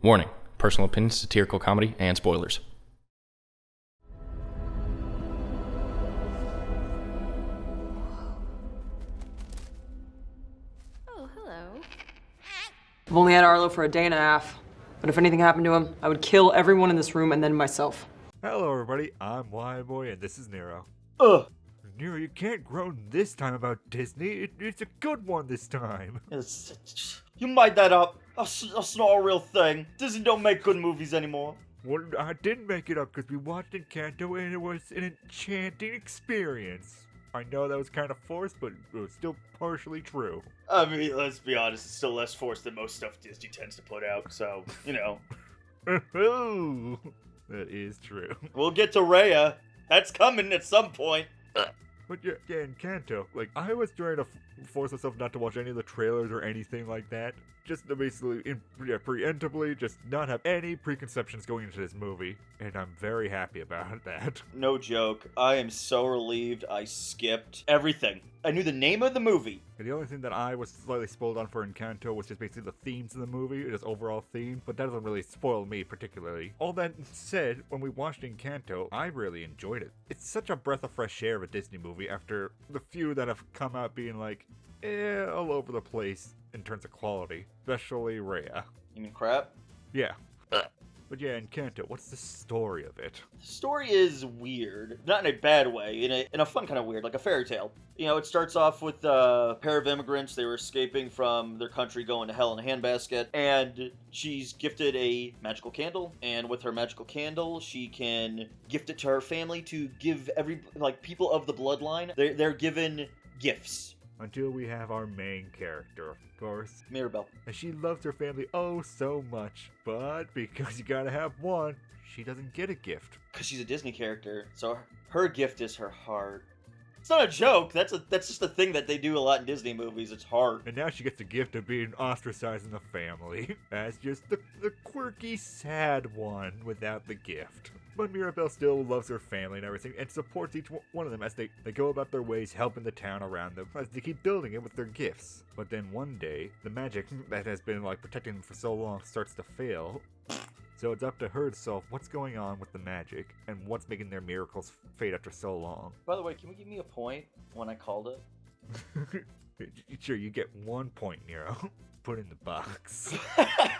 Warning, personal opinions, satirical comedy, and spoilers. Oh, hello. I've only had Arlo for a day and a half, but if anything happened to him, I would kill everyone in this room and then myself. Hello everybody, I'm WHYBOY and this is NERO. Ugh. NERO, you can't groan this time about Disney. It's a good one this time. You made that up. That's not a real thing. Disney don't make good movies anymore. Well, I didn't make it up because we watched Encanto and it was an enchanting experience. I know that was kind of forced, but it was still partially true. I mean, let's be honest, it's still less forced than most stuff Disney tends to put out, so, you know. That is true. We'll get to Raya. That's coming at some point. But yeah, Encanto. Like, I was trying to force myself not to watch any of the trailers or anything like that. Just to basically, preemptively, just not have any preconceptions going into this movie. And I'm very happy about that. No joke. I am so relieved I skipped everything. I knew the name of the movie. And the only thing that I was slightly spoiled on for Encanto was just basically the themes of the movie, just overall theme, but that doesn't really spoil me particularly. All that said, when we watched Encanto, I really enjoyed it. It's such a breath of fresh air of a Disney movie after the few that have come out being like, all over the place in terms of quality, especially Raya. You mean crap? Yeah. But yeah, Encanto, what's the story of it? The story is weird. Not in a bad way, in a fun kind of weird, like a fairy tale. You know, it starts off with a pair of immigrants. They were escaping from their country, going to hell in a handbasket, and she's gifted a magical candle, and with her magical candle, she can gift it to her family to give people of the bloodline. They're given gifts. Until we have our main character, of course. Mirabelle. And she loves her family oh so much, but because you gotta have one, she doesn't get a gift. Because she's a Disney character, so her gift is her heart. It's not a joke, that's just a thing that they do a lot in Disney movies, it's heart. And now she gets the gift of being ostracized in the family as just the quirky, sad one without the gift. But Mirabelle still loves her family and everything and supports each one of them as they go about their ways helping the town around them as they keep building it with their gifts. But then one day, the magic that has been protecting them for so long starts to fail. So it's up to her to solve what's going on with the magic and what's making their miracles fade after so long. By the way, can we give me a point when I called it? Sure, you get 1 point, Nero. Put in the box.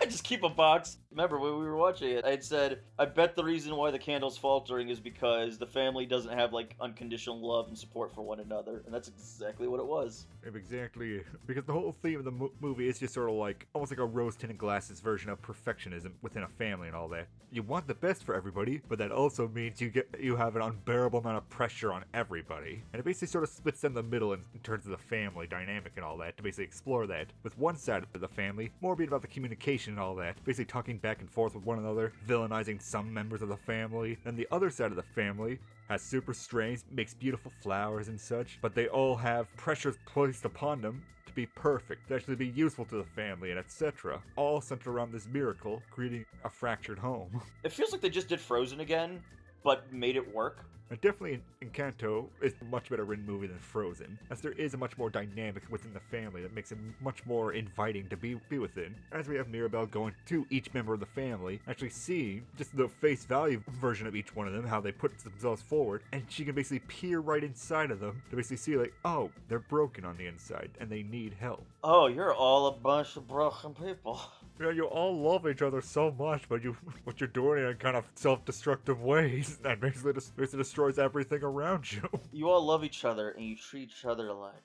Just keep a box. Remember, when we were watching it, I had said, I bet the reason why the candle's faltering is because the family doesn't have, unconditional love and support for one another. And that's exactly what it was. Exactly. Because the whole theme of the movie is just sort of almost like a rose-tinted glasses version of perfectionism within a family and all that. You want the best for everybody, but that also means you have an unbearable amount of pressure on everybody. And it basically sort of splits down the middle in terms of the family dynamic and all that, to basically explore that. With one side of the family, more being about the communication and all that, basically talking back and forth with one another, villainizing some members of the family. And the other side of the family has super strengths, makes beautiful flowers and such, but they all have pressures placed upon them to be perfect, to actually be useful to the family, and etc. All centered around this miracle, creating a fractured home. It feels like they just did Frozen again, but made it work. And definitely Encanto is a much better written movie than Frozen, as there is a much more dynamic within the family that makes it much more inviting to be within. As we have Mirabelle going to each member of the family, actually seeing just the face value version of each one of them, how they put themselves forward, and she can basically peer right inside of them to basically see oh, they're broken on the inside and they need help. Oh, you're all a bunch of broken people. You know, you all love each other so much, but you're doing it in kind of self-destructive ways that basically destroys everything around you. You all love each other, and you treat each other like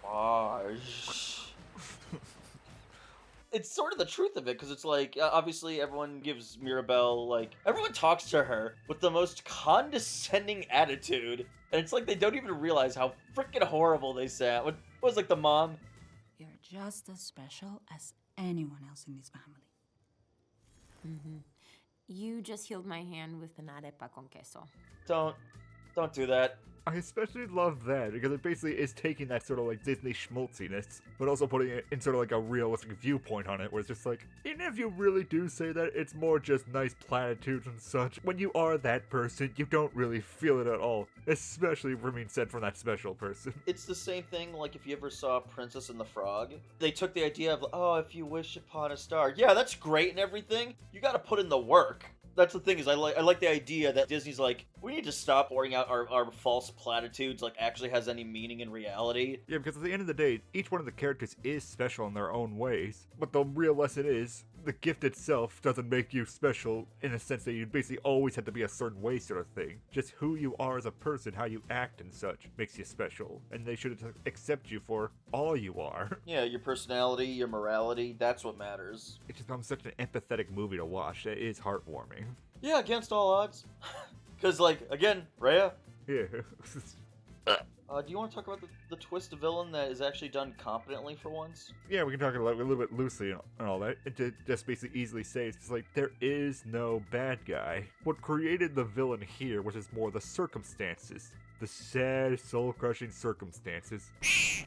garbage. It's sort of the truth of it, because it's obviously everyone gives Mirabelle, everyone talks to her with the most condescending attitude, and it's like they don't even realize how freaking horrible they sound. What was the mom? You're just as special as anyone else in this family. Mm-hmm. You just healed my hand with an arepa con queso. Don't do that. I especially love that because it basically is taking that sort of like Disney schmaltziness, but also putting it in sort of like a realistic viewpoint on it, where it's just like, even if you really do say that, it's more just nice platitudes and such. When you are that person, you don't really feel it at all, especially for being said from that special person. It's the same thing like if you ever saw Princess and the Frog. They took the idea of, oh, if you wish upon a star. Yeah, that's great and everything. You gotta put in the work. That's the thing, is I like the idea that Disney's like, we need to stop pouring out our false platitudes like actually has any meaning in reality. Yeah, because at the end of the day, each one of the characters is special in their own ways. But the real lesson is, the gift itself doesn't make you special in a sense that you basically always have to be a certain way sort of thing. Just who you are as a person, how you act and such, makes you special. And they should accept you for all you are. Yeah, your personality, your morality, that's what matters. It just becomes such an empathetic movie to watch. It is heartwarming. Yeah, against all odds. Because, like, again, Rhea, Yeah. do you want to talk about the twist villain that is actually done competently for once? Yeah, we can talk a little bit loosely and all that. And to just basically easily say, it's just like, there is no bad guy. What created the villain here was just more the circumstances. The sad, soul-crushing circumstances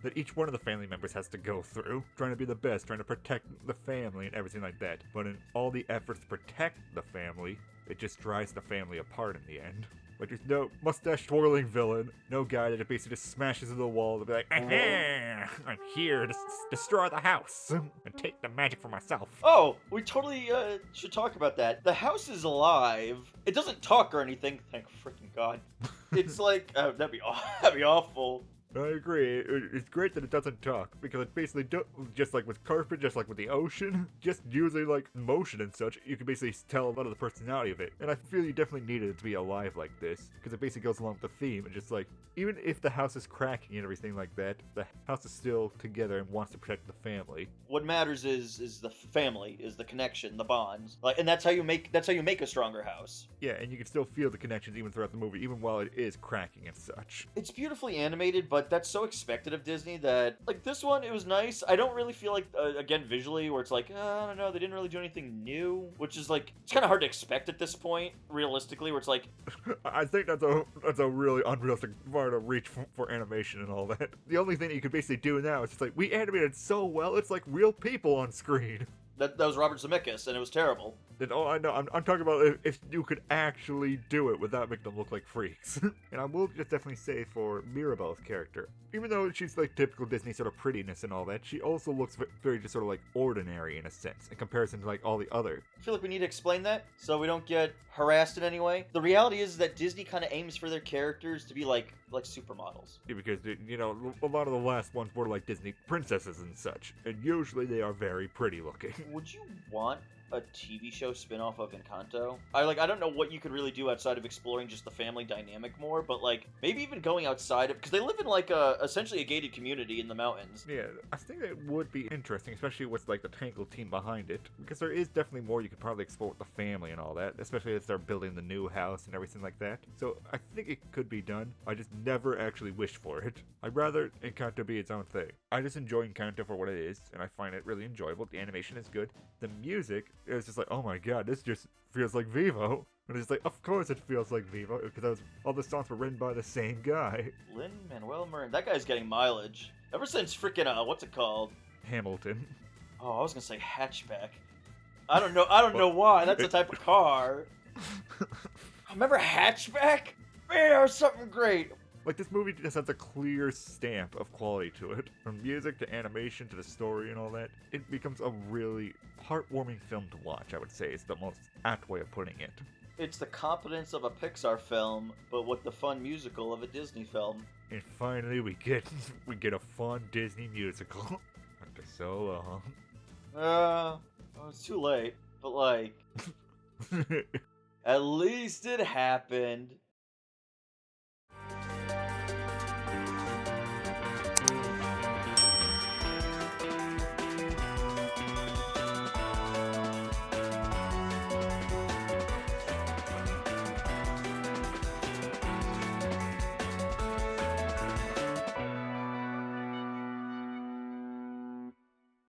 that each one of the family members has to go through. Trying to be the best, trying to protect the family and everything like that. But in all the efforts to protect the family, it just drives the family apart in the end. Like, there's no mustache-twirling villain, no guy that basically just smashes into the wall to be like, aha, I'm here to destroy the house and take the magic for myself. Oh, we totally should talk about that. The house is alive. It doesn't talk or anything. Thank freaking God. It's like, that'd be awful. I agree. It's great that it doesn't talk, because it basically, just like with carpet, just like with the ocean, just using like motion and such, you can basically tell a lot of the personality of it. And I feel you definitely needed it to be alive like this, because it basically goes along with the theme, and just like, even if the house is cracking and everything like that, the house is still together and wants to protect the family. What matters is the family, is the connection, the bonds. Like, and that's how you make a stronger house. Yeah, and you can still feel the connections even throughout the movie, even while it is cracking and such. It's beautifully animated, but that's so expected of Disney that, like, this one, it was nice. I don't really feel like, again, visually, where it's like, I don't know, they didn't really do anything new, which is, like, it's kind of hard to expect at this point, realistically, where it's like... I think that's a really unrealistic bar to reach for animation and all that. The only thing that you could basically do now is just like, we animated so well, it's like real people on screen. That was Robert Zemeckis, and it was terrible. Then, oh, I know. I'm talking about if you could actually do it without making them look like freaks. And I will just definitely say for Mirabel's character, even though she's like typical Disney sort of prettiness and all that, she also looks very just sort of like ordinary in a sense, in comparison to like all the other. I feel like we need to explain that so we don't get harassed in any way. The reality is that Disney kind of aims for their characters to be like supermodels. Yeah, because, you know, a lot of the last ones were like Disney princesses and such, and usually they are very pretty looking. Would you want a TV show spin-off of Encanto? I don't know what you could really do outside of exploring just the family dynamic more, but like maybe even going outside of, because they live in like essentially a gated community in the mountains. Yeah, I think that would be interesting, especially with like the Tangled team behind it, because there is definitely more you could probably explore with the family and all that, especially as they're building the new house and everything like that. So I think it could be done. I just never actually wished for it. I'd rather Encanto be its own thing. I just enjoy Encanto for what it is, and I find it really enjoyable. The animation is good. The music is just like, oh my god, this just feels like Vivo. And it's like, of course it feels like Vivo, because all the songs were written by the same guy. Lin-Manuel Miranda. That guy's getting mileage. Ever since freaking, what's it called? Hamilton. Oh, I was gonna say hatchback. I don't know why. That's a type of car. Remember hatchback? Man, that was something great. Like, this movie just has a clear stamp of quality to it. From music to animation to the story and all that. It becomes a really heartwarming film to watch, I would say. It's the most apt way of putting it. It's the competence of a Pixar film, but with the fun musical of a Disney film. And finally, we get a fun Disney musical. After so long. It's too late. But, like... At least it happened.